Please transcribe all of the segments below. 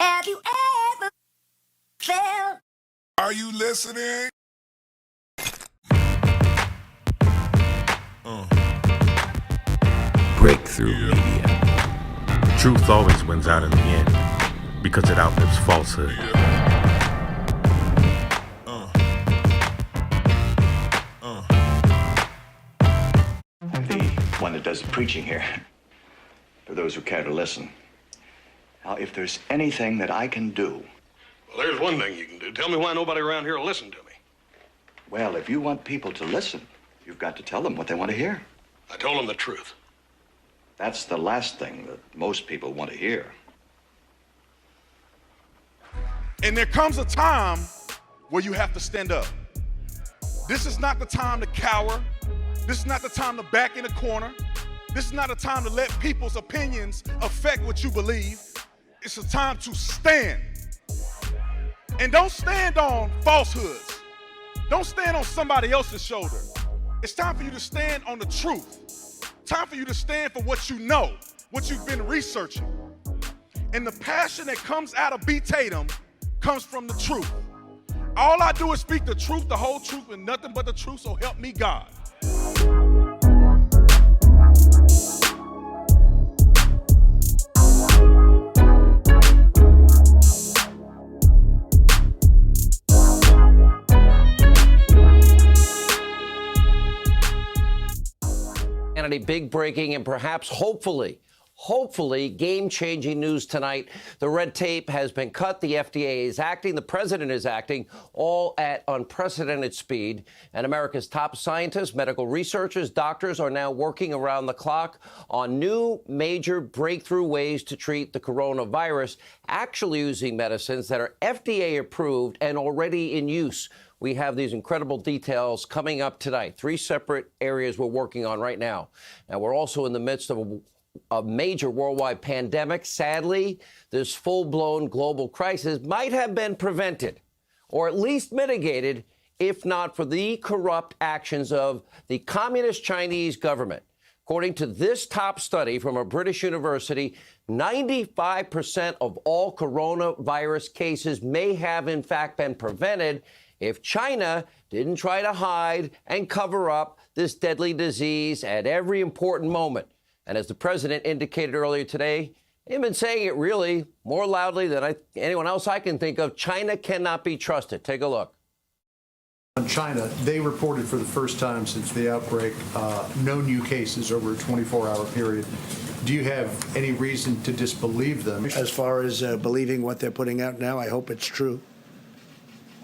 Have you ever felt? Are you listening? Breakthrough Media. Truth always wins out in the end because it outlives falsehood. I'm the one that does the preaching here, for those who care to listen. Now, if there's anything that I can do... Well, there's one thing you can do. Tell me why nobody around here will listen to me. Well, if you want people to listen, you've got to tell them what they want to hear. I told them the truth. That's the last thing that most people want to hear. And there comes a time where you have to stand up. This is not the time to cower. This is not the time to back in the corner. This is not a time to let people's opinions affect what you believe. It's a time to stand. And don't stand on falsehoods. Don't stand on somebody else's shoulder. It's time for you to stand on the truth. Time for you to stand for what you know, what you've been researching. And the passion that comes out of B. Tatum comes from the truth. All I do is speak the truth, the whole truth, and nothing but the truth, so help me God. Hannity, big breaking and perhaps hopefully game-changing news tonight. The red tape has been cut. The FDA is acting. The president is acting, all at unprecedented speed. And America's top scientists, medical researchers, doctors are now working around the clock on new major breakthrough ways to treat the coronavirus, actually using medicines that are FDA approved and already in use. We have these incredible details coming up tonight. 3 separate areas we're working on right now. Now, we're also in the midst of a major worldwide pandemic. Sadly, this full-blown global crisis might have been prevented or at least mitigated if not for the corrupt actions of the communist Chinese government. According to this top study from a British university, 95% of all coronavirus cases may have in fact been prevented if China didn't try to hide and cover up this deadly disease at every important moment. And as the president indicated earlier today, he's been saying it really more loudly than anyone else I can think of. China cannot be trusted. Take a look. On China, they reported for the first time since the outbreak no new cases over a 24-hour period. Do you have any reason to disbelieve them? As far as believing what they're putting out now, I hope it's true.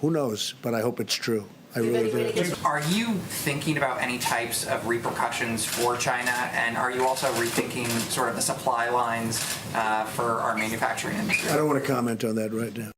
Who knows, but I hope it's true. I really do. Are you thinking about any types of repercussions for China, and are you also rethinking sort of the supply lines for our manufacturing industry? I don't want to comment on that right now.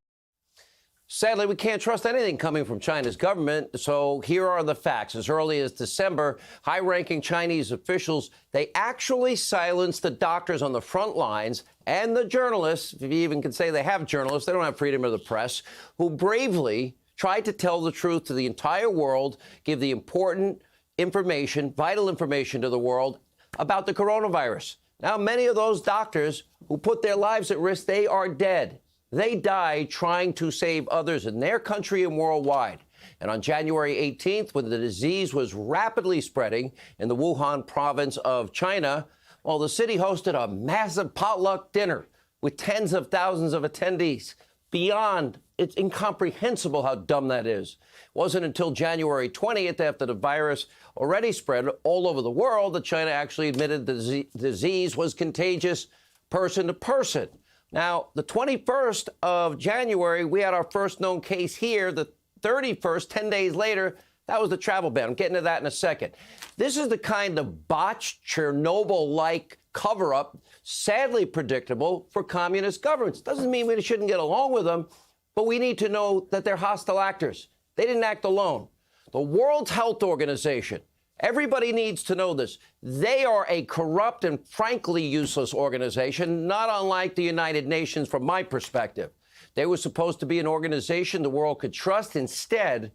Sadly, we can't trust anything coming from China's government, so here are the facts. As early as December, high-ranking Chinese officials, they actually silenced the doctors on the front lines and the journalists, if you even can say they have journalists, they don't have freedom of the press, who bravely tried to tell the truth to the entire world, give the important information, vital information to the world about the coronavirus. Now, many of those doctors who put their lives at risk, they are dead. They died trying to save others in their country and worldwide. And on January 18th, when the disease was rapidly spreading in the Wuhan province of China, well, the city hosted a massive potluck dinner with tens of thousands of attendees. It's incomprehensible how dumb that is. It wasn't until January 20th, after the virus already spread all over the world, that China actually admitted the disease was contagious person to person. Now, the 21st of January, we had our first known case here. The 31st, 10 days later, that was the travel ban. I'm getting to that in a second. This is the kind of botched, Chernobyl-like cover-up, sadly predictable for communist governments. Doesn't mean we shouldn't get along with them, but we need to know that they're hostile actors. They didn't act alone. The World Health Organization, everybody needs to know this. They are a corrupt and frankly useless organization, not unlike the United Nations from my perspective. They were supposed to be an organization the world could trust. Instead,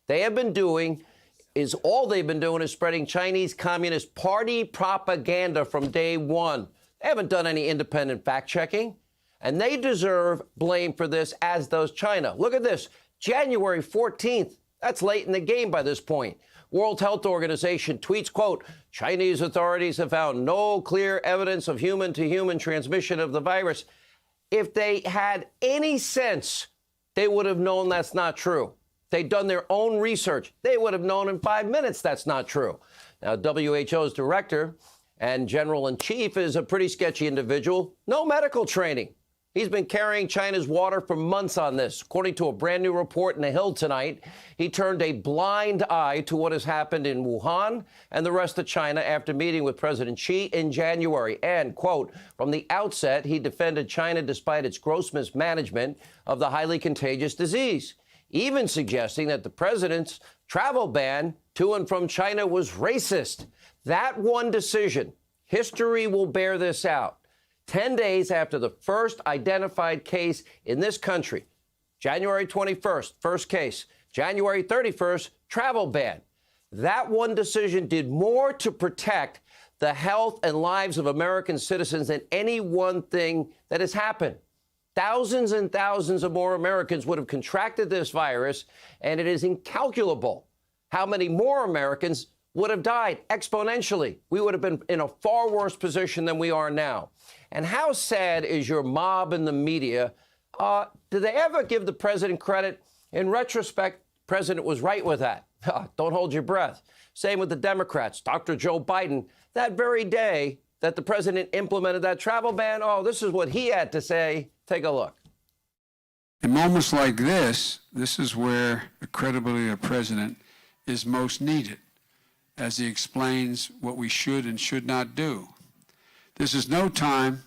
they've been doing is spreading Chinese Communist Party propaganda from day one. They haven't done any independent fact-checking. And they deserve blame for this, as does China. Look at this. January 14th. That's late in the game by this point. World Health Organization tweets, quote, Chinese authorities have found no clear evidence of human-to-human transmission of the virus. If they had any sense, they would have known that's not true. They'd done their own research. They would have known in 5 minutes that's not true. Now, WHO's director and general-in-chief is a pretty sketchy individual. No medical training. He's been carrying China's water for months on this. According to a brand new report in The Hill tonight, he turned a blind eye to what has happened in Wuhan and the rest of China after meeting with President Xi in January. And, quote, from the outset, he defended China despite its gross mismanagement of the highly contagious disease, even suggesting that the president's travel ban to and from China was racist. That one decision, history will bear this out. 10 days after the first identified case in this country, January 21st, first case, January 31st, travel ban. That one decision did more to protect the health and lives of American citizens than any one thing that has happened. Thousands and thousands of more Americans would have contracted this virus, and it is incalculable how many more Americans would have died exponentially. We would have been in a far worse position than we are now. And how sad is your mob and the media? Do they ever give the president credit? In retrospect, the president was right with that. Don't hold your breath. Same with the Democrats. Dr. Joe Biden, that very day that the president implemented that travel ban, this is what he had to say. Take a look. In moments like this is where the credibility of the president is most needed, as he explains what we should and should not do. This is no time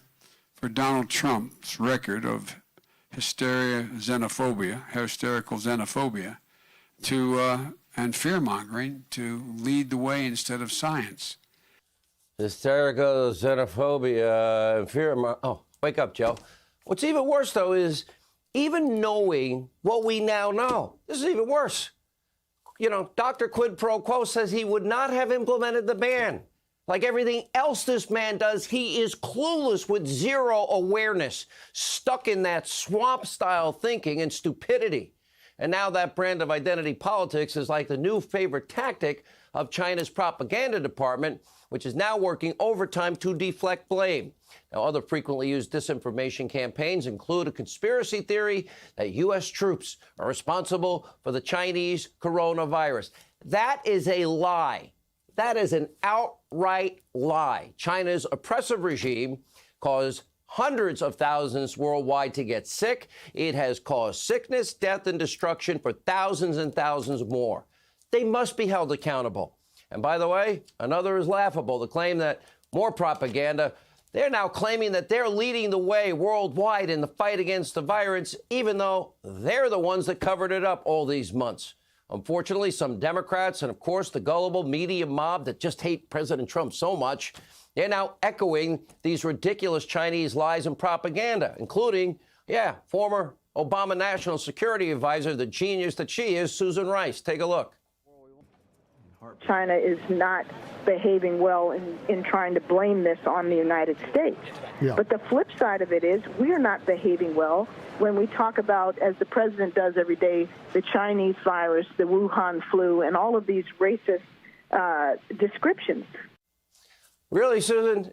for Donald Trump's record of hysterical xenophobia, and fear-mongering to lead the way instead of science. Hysterical xenophobia and fear. Wake up, Joe. What's even worse, though, is even knowing what we now know. This is even worse. You know, Dr. Quid Pro Quo says he would not have implemented the ban. Like everything else this man does, he is clueless with zero awareness, stuck in that swamp-style thinking and stupidity. And now that brand of identity politics is like the new favorite tactic of China's propaganda department, which is now working overtime to deflect blame. Now, other frequently used disinformation campaigns include a conspiracy theory that U.S. troops are responsible for the Chinese coronavirus. That is a lie. That is an outright lie. China's oppressive regime caused hundreds of thousands worldwide to get sick. It has caused sickness, death, and destruction for thousands and thousands more. They must be held accountable. And by the way, another is laughable, the claim that more propaganda. They're now claiming that they're leading the way worldwide in the fight against the virus, even though they're the ones that covered it up all these months. Unfortunately, some Democrats and, of course, the gullible media mob that just hate President Trump so much, they're now echoing these ridiculous Chinese lies and propaganda, including, former Obama National Security Advisor, the genius that she is, Susan Rice. Take a look. China is not behaving well in trying to blame this on the United States. Yeah. But the flip side of it is we are not behaving well when we talk about, as the president does every day, the Chinese virus, the Wuhan flu, and all of these racist descriptions. Really, Susan?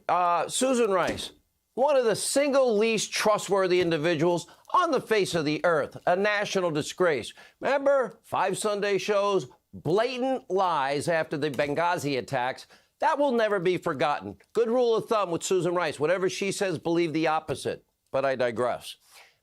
Susan Rice, one of the single least trustworthy individuals on the face of the earth, a national disgrace. Remember, 5 Sunday shows, blatant lies after the Benghazi attacks. That will never be forgotten. Good rule of thumb with Susan Rice. Whatever she says, believe the opposite. But I digress.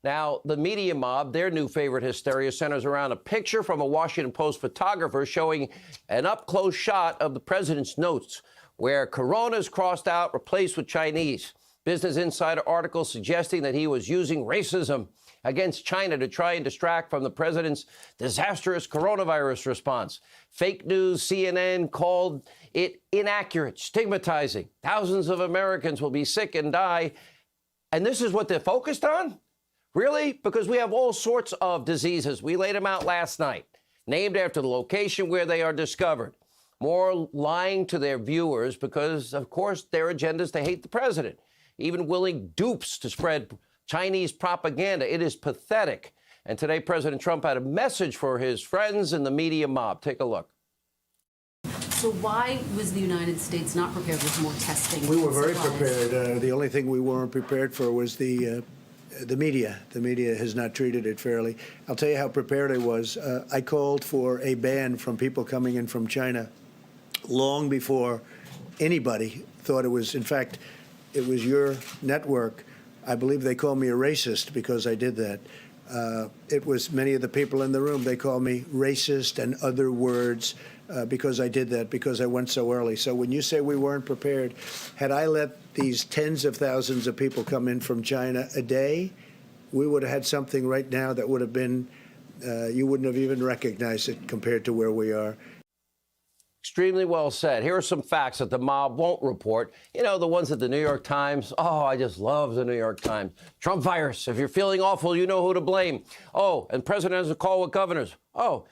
Now, the media mob, their new favorite hysteria centers around a picture from a Washington Post photographer showing an up-close shot of the president's notes, where Corona is crossed out, replaced with Chinese. Business Insider article suggesting that he was using racism against China to try and distract from the president's disastrous coronavirus response. Fake news, CNN called it inaccurate, stigmatizing. Thousands of Americans will be sick and die. And this is what they're focused on? Really? Because we have all sorts of diseases. We laid them out last night, named after the location where they are discovered. More lying to their viewers because, of course, their agenda is to hate the president. Even willing dupes to spread Chinese propaganda. It is pathetic. And today, President Trump had a message for his friends in the media mob. Take a look. So why was the United States not prepared with more testing? We were very prepared. The only thing we weren't prepared for was the media. The media has not treated it fairly. I'll tell you how prepared I was. I called for a ban from people coming in from China long before anybody thought it was. In fact, it was your network. I believe they called me a racist because I did that. It was many of the people in the room. They called me racist and other words because I did that, because I went so early. So when you say we weren't prepared, had I let these tens of thousands of people come in from China a day, we would have had something right now that would have been, you wouldn't have even recognized it compared to where we are. Extremely well said. Here are some facts that the mob won't report. You know, the ones at the New York Times. Oh, I just love the New York Times. Trump virus. If you're feeling awful, you know who to blame. Oh, and President has a call with governors. Oh,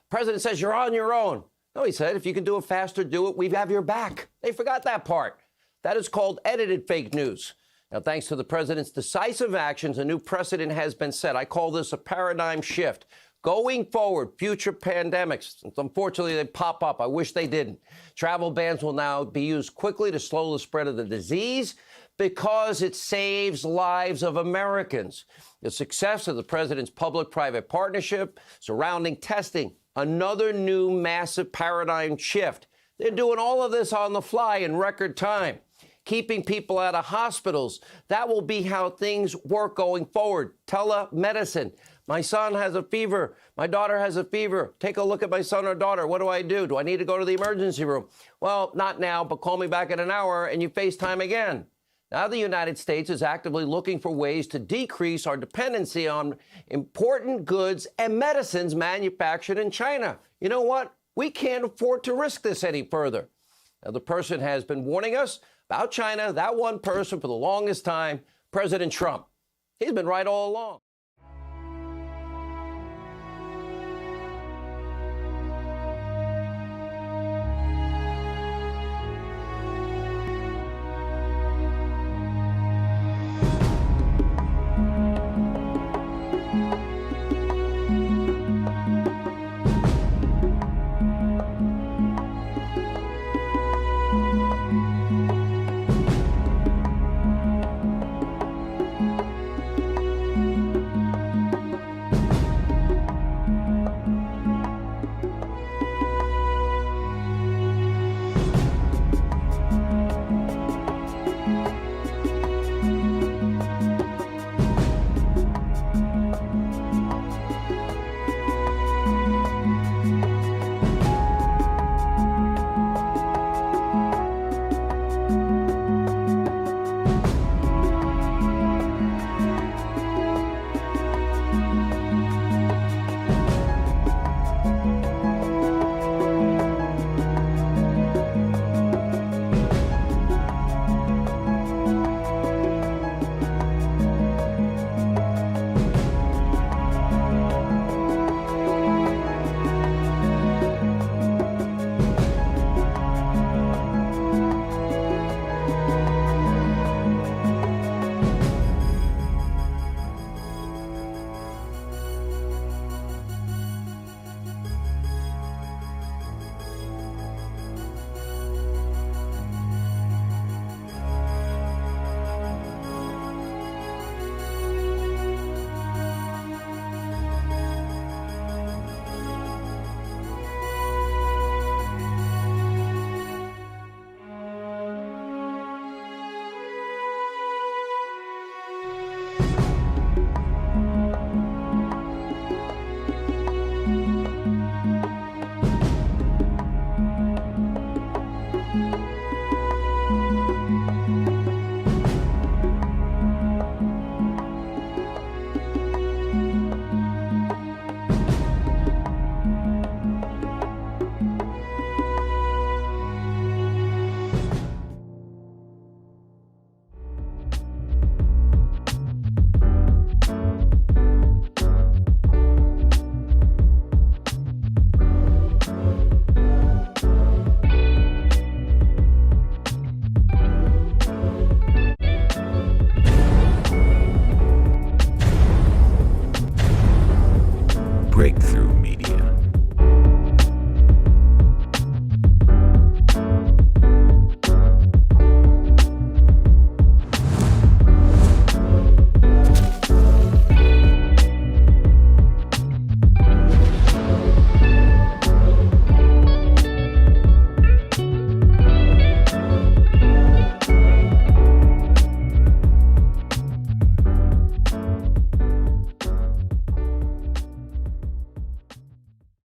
President says you're on your own. No, he said, if you can do it faster, do it. We have your back. They forgot that part. That is called edited fake news. Now, thanks to the president's decisive actions, a new precedent has been set. I call this a paradigm shift. Going forward, future pandemics, unfortunately, they pop up. I wish they didn't. Travel bans will now be used quickly to slow the spread of the disease because it saves lives of Americans. The success of the president's public-private partnership surrounding testing, another new massive paradigm shift. They're doing all of this on the fly in record time. Keeping people out of hospitals, that will be how things work going forward. Telemedicine. My son has a fever. My daughter has a fever. Take a look at my son or daughter. What do I do? Do I need to go to the emergency room? Well, not now, but call me back in an hour and you FaceTime again. Now the United States is actively looking for ways to decrease our dependency on important goods and medicines manufactured in China. You know what? We can't afford to risk this any further. Now, the person has been warning us about China, that one person for the longest time, President Trump. He's been right all along. breakthrough.